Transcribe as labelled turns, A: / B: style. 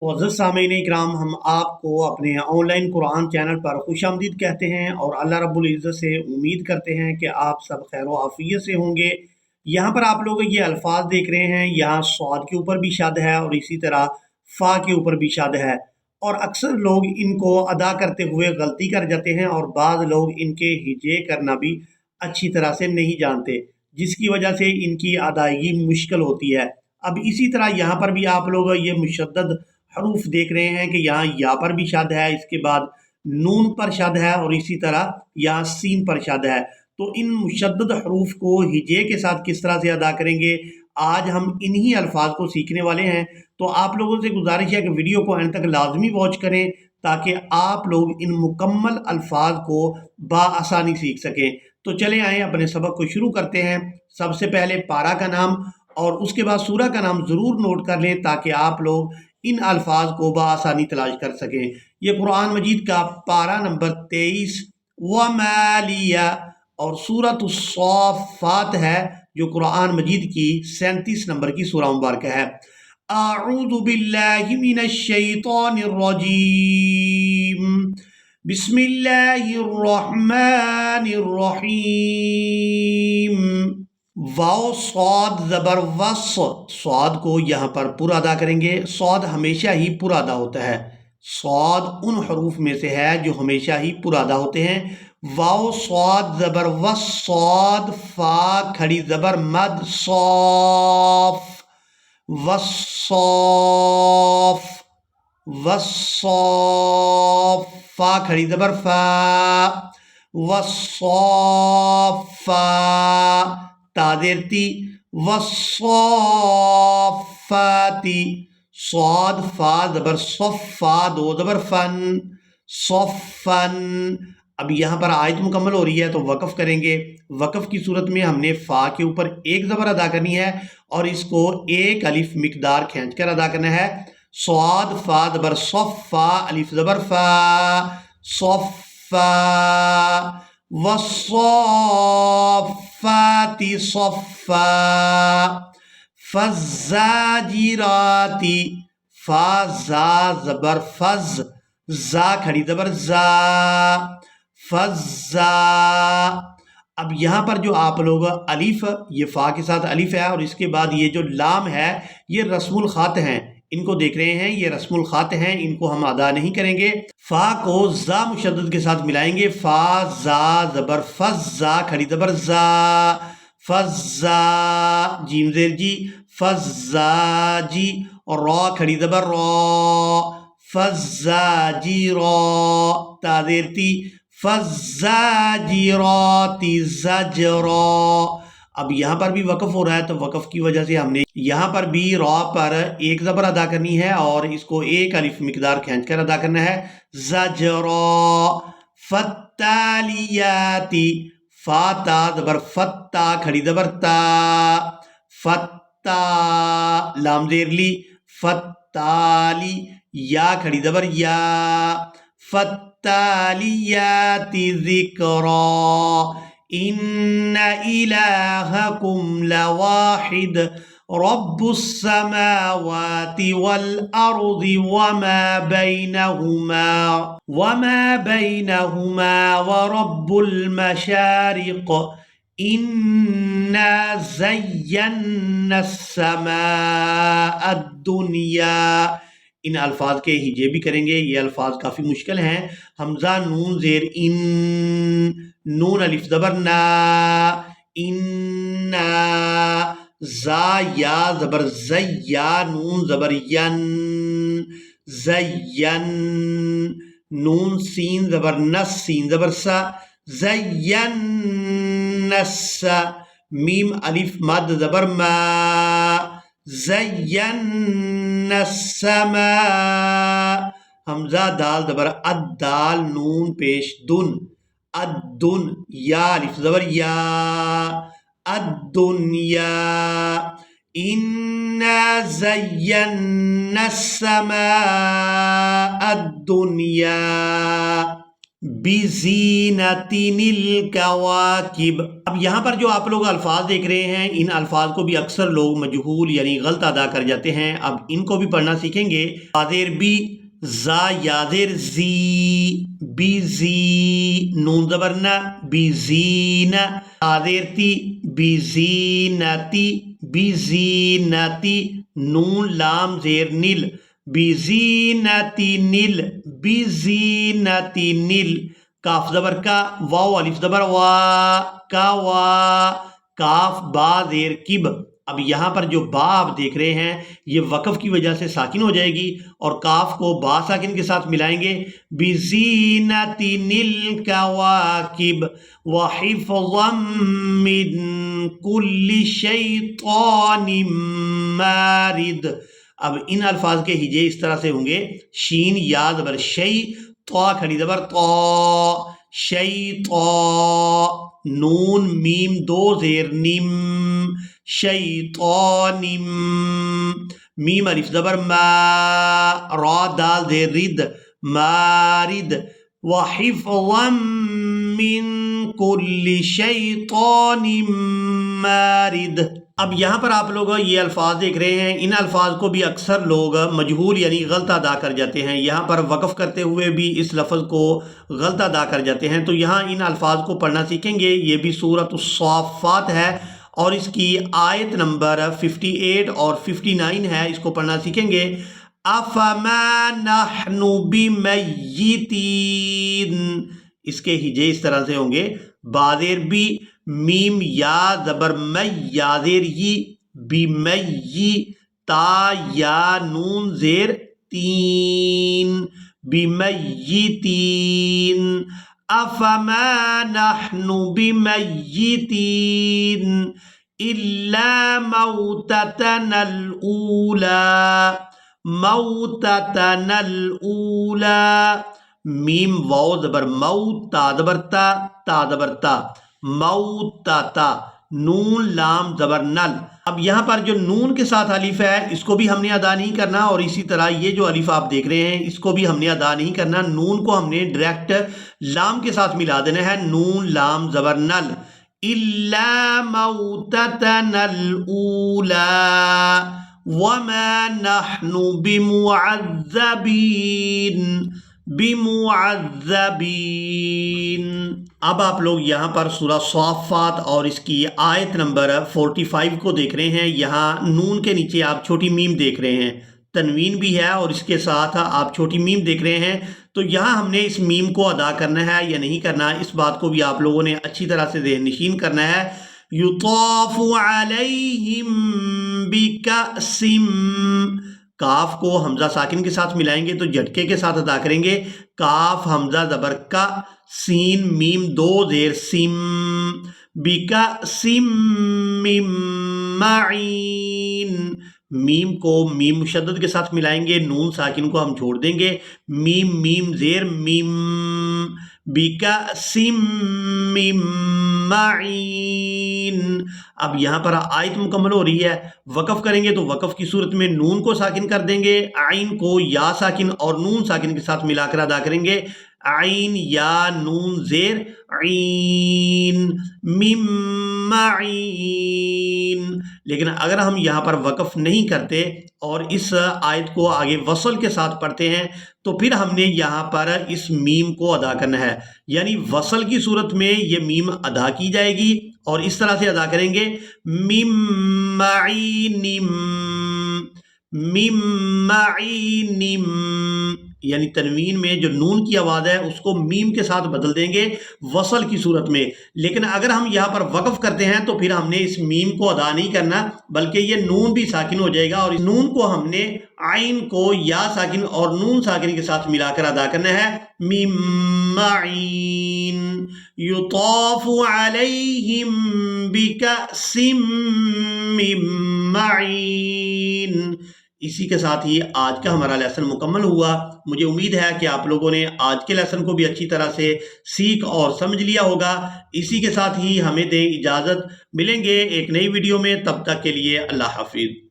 A: मुअज़्ज़ज़ सामीन इकराम, हम आपको अपने ऑनलाइन कुरान चैनल पर खुशामदीद कहते हैं और अल्लाह रब्बुल इज़्ज़त से उम्मीद करते हैं कि आप सब खैर व आफ़ियत से होंगे। यहाँ पर आप लोग ये अल्फ़ाज़ देख रहे हैं, यहाँ स्वाद के ऊपर भी शद है और इसी तरह फ़ा के ऊपर भी शद है, और अक्सर लोग इनको अदा करते हुए गलती कर जाते हैं और बाज़ लोग इनके हिजे करना भी अच्छी तरह से नहीं जानते, जिसकी वजह से इनकी अदायगी मुश्किल होती है। अब इसी तरह यहाँ पर भी आप लोग ये मुशद्दद हरूफ देख रहे हैं कि यहाँ या पर भी शद है, इसके बाद नून पर शद है और इसी तरह यहाँ सीन पर शद है। तो इन मुशद्दद हरूफ को हिजे के साथ किस तरह से अदा करेंगे, आज हम इन्हीं अल्फाज को सीखने वाले हैं। तो आप लोगों से गुजारिश है कि वीडियो को एंड तक लाजमी वॉच करें, ताकि आप लोग इन मुकम्मल अल्फाज को बाआसानी सीख सकें। तो चले आए अपने सबक को शुरू करते हैं। सबसे पहले पारा का नाम और उसके बाद सूरह का नाम ज़रूर नोट कर लें, ताकि आप लोग इन अल्फाज को बआसानी तलाश कर सकें। ये कुरान मजीद का पारा नंबर 23 वमालिया और सूरत अस्साफ़ात है, जो कुरान मजीद की 37 नंबर की सूरह मुबारक है। अऊज़ु बिल्लाहि मिनश शैतानिर रजीम, बिस्मिल्लाहिर रहमानिर रहीम। वाओ सौद ज़बर वस, सौद को यहाँ पर पूरा अदा करेंगे। सौद हमेशा ही पूरा अदा होता है। सौद उन हरूफ में से है जो हमेशा ही पूरा अदा होते हैं। वाओ सौद ज़बर वस, सौद फा खड़ी ज़बर मद सौफ, वस्सौफ, वस्सौफ, फा खड़ी ज़बर फा, वस्सौफा तादेरती, वस्सौफाती, सौद फा ज़बर सफ़ा दो ज़बर फन, सफ़न। अब यहाँ पर आयत मुकम्मल हो रही है तो वक़फ़ करेंगे। वक़फ़ की सूरत में हमने फ़ा के ऊपर एक ज़बर अदा करनी है और इसको एक अलिफ मिकदार खींच कर अदा करना है। सौद फा ज़बर सफ़ा, अलिफ ज़बर फ़ा, सफ़ा, वस्सौफ़ाती सफ़ा, फ़ज़्ज़ाजिराती, फ़ा ज़ा ज़बर फ़ज़, ज़ा खड़ी ज़बर ज़ा, फ़ज़्ज़ा। अब यहाँ पर जो आप लोग अलिफ, ये फ़ा के साथ अलिफ है और इसके बाद ये जो लाम है, ये रस्मुल ख़ात हैं। इनको देख रहे हैं, ये रस्मुल ख़ात हैं, इनको हम अदा नहीं करेंगे। फ़ा को ज़ा मुशद्दद के साथ मिलाएंगे। फ़ा ज़ा ज़बर फ़ज़्ज़ा खड़ी ज़बर ज़ा, फ़ज़्ज़ा, जीम ज़ेर जी, फ़ज़्ज़ाजी, और रॉ खड़ी ज़बर रॉ, फ़ज़्ज़ाजिरा, ता ज़ेर ती, फ़ज़्ज़ाजिराती ज़जरा। अब यहाँ पर भी वक़फ़ हो रहा है तो वक़फ़ की वजह से हमने यहाँ पर भी रॉ पर एक ज़बर अदा करनी है और इसको एक अलिफ मिकदार खींच कर अदा करना है। ज़जरा, फ़त्तालियाती, फ़ा ता ज़बर फ़त्ता खड़ी ज़बर ता, फ़त्ता, लाम ज़ेर ली, फ़त्ताली, या खड़ी ज़बर या, फ़त्तालियाती ज़िक्रा, इन्ना इलाहकुम लवाहिद, रब्बुस समावाति वल अर्ज़ि वमा बैनहुमा व रब्बुल मशारिक़, इन्ना ज़य्यन्ना अस्समाअ दुनिया। इन अल्फाज के हिजे भी करेंगे। ये अल्फाज काफ़ी मुश्किल हैं। हमज़ा नून ज़ेर इन, नून अलिफ ज़बर ना, इन्ना, ज़ा या ज़बर ज़य्या, नून ज़बर यन, ज़य्यन, नून सीन ज़बर नस, सीन ज़बर सा, ज़य्यन्नस्सा, मीम अलिफ मद ज़बर मा, ज़य्यन्नस्समा, हमज़ा दाल ज़बर अद, दाल नून पेश दुन, अद्दुन, या अलिफ ज़बर या, अद्दुन्या, इन्ना ज़य्यन्ना अस्समाअ दुनिया। बिज़ीनतिनिल कवाकिब। अब यहाँ पर जो आप लोग अल्फाज देख रहे हैं, इन अल्फाज को भी अक्सर लोग मजहूल यानी गलत अदा कर जाते हैं। अब इनको भी पढ़ना सीखेंगे। यादेर बी, जा यादेर जी, बिजी, नून ज़बर न, बिजीना। यादेर ती, बिजीनती, बिजीनती, नून लाम जेर निल, बिजीनतिनिल, बिजीनतिनिल। काफ ज़बर का, वाव अलिफ ज़बर वा, का वा, काफ बा ज़ेर किब। अब यहाँ पर जो बा आप देख रहे हैं ये वक़फ़ की वजह से साकिन हो जाएगी और काफ को बा साकिन के साथ मिलाएंगे। बिज़ीनतिनिल कवाकिब व हिफ़्ज़म मिन कुल्लि शैतानिम मारिद। अब इन अल्फाज के हिजे इस तरह से होंगे। शीन या ज़बर शै, त्वा खड़ी ज़बर तौ, शैता, नून मीम दो ज़ेर निम, शैतानिम, मीम अलिफ ज़बर मा, रा दाल ज़ेर रिद, मारिद, व हिफ़्ज़म मिन कुल्लि शैतानिम मारिद। अब यहाँ पर आप लोग ये अल्फाज देख रहे हैं, इन अल्फाज को भी अक्सर लोग मजहूल यानी गलत अदा कर जाते हैं। यहाँ पर वक़फ़ करते हुए भी इस लफ्ज़ को गलत अदा कर जाते हैं। तो यहाँ इन अल्फाज को पढ़ना सीखेंगे। ये भी सूरत अस्साफ़ात है और इसकी आयत नंबर 58 और 59 है। इसको पढ़ना सीखेंगे। अफ़मा नहनु बिमय्यितीन, इसके हिजे इस तरह से होंगे। बाज़ेर बी, मीम या ज़बर मै, याज़ेर यी, बिमय्यी, ता या नून ज़ेर तीन, बिमय्यितीन। अफ़मा नहनु बिमय्यितीन इल्ला मौततनल ऊला, मौततनल ऊला, मीम वाव ज़बर मौ, ता ज़बर ता, ता ज़बर ता, मौतता, नून लाम ज़बर नल। अब यहाँ पर जो नून के साथ अलिफ है इसको भी हमने अदा नहीं करना और इसी तरह ये जो अलिफ आप देख रहे हैं इसको भी हमने अदा नहीं करना। नून को हमने डायरेक्ट लाम के साथ मिला देना है, नून लाम ज़बर नल। इल्ला मौततनल ऊला वमा नहनु बिमुअज़्ज़बीन, बिमुअज़्ज़बीन। अब आप लोग यहाँ पर सूरह साफ़ात और इसकी आयत नंबर 45 को देख रहे हैं। यहाँ नून के नीचे आप छोटी मीम देख रहे हैं, तनवीन भी है और इसके साथ आप छोटी मीम देख रहे हैं। तो यहाँ हमने इस मीम को अदा करना है या नहीं करना, इस बात को भी आप लोगों ने अच्छी तरह से ज़हननशीन करना है। युताफ़ु अलैहिम बिकअसिम, काफ को हमजा साकिन के साथ मिलाएंगे तो झटके के साथ अदा करेंगे। काफ हमजा ज़बर का, सीन मीम दो ज़ेर सिम, बिका सिम मिम माइन, मीम को मीम मुशद्दद के साथ मिलाएंगे, नून साकिन को हम छोड़ देंगे। मीम मीम ज़ेर मीम, बिका सिम मिम माइन। अब यहाँ पर आयत मुकम्मल हो रही है। वक़फ़ करेंगे तो वक़फ़ की सूरत में नून को साकिन कर देंगे, आइन को या साकिन और नून साकिन के साथ मिलाकर अदा करेंगे। आइन या नून ज़ेर आइन, मिम माइन। लेकिन अगर हम यहाँ पर वक़फ़ नहीं करते और इस आयत को आगे वसल के साथ पढ़ते हैं तो फिर हमने यहाँ पर इस मीम को अदा करना है, यानी वसल की सूरत में ये मीम अदा की जाएगी और इस तरह से अदा करेंगे। मिम माइनिम, मिम माइनिम, यानी तनवीन में जो नून की आवाज़ है उसको मीम के साथ बदल देंगे वसल की सूरत में। लेकिन अगर हम यहाँ पर वक़फ़ करते हैं तो फिर हमने इस मीम को अदा नहीं करना, बल्कि ये नून भी साकिन हो जाएगा और इस नून को हमने आइन को या साकिन और नून साकिन के साथ मिलाकर अदा करना है। मिम माइन युताफ़ु अलैहिम बिकअसिम मिम माइन। इसी के साथ ही आज का हमारा लेसन मुकम्मल हुआ। मुझे उम्मीद है कि आप लोगों ने आज के लेसन को भी अच्छी तरह से सीख और समझ लिया होगा। इसी के साथ ही हमें दें इजाज़त, मिलेंगे एक नई वीडियो में, तब तक के लिए अल्लाह हाफिज़।